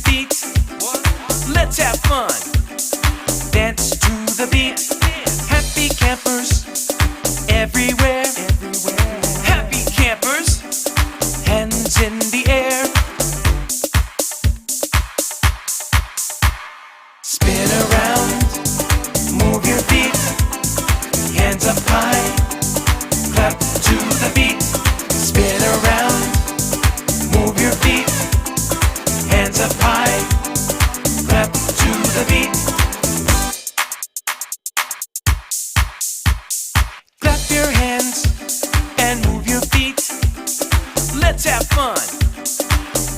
feet. Let's have fun. Dance to the beat. Happy campers everywhere. Happy campers, hands in the air. Spin around, move your feet. Hands up high, clap to the beat. Spin around, move your feet. Hands up high, clap to the beat.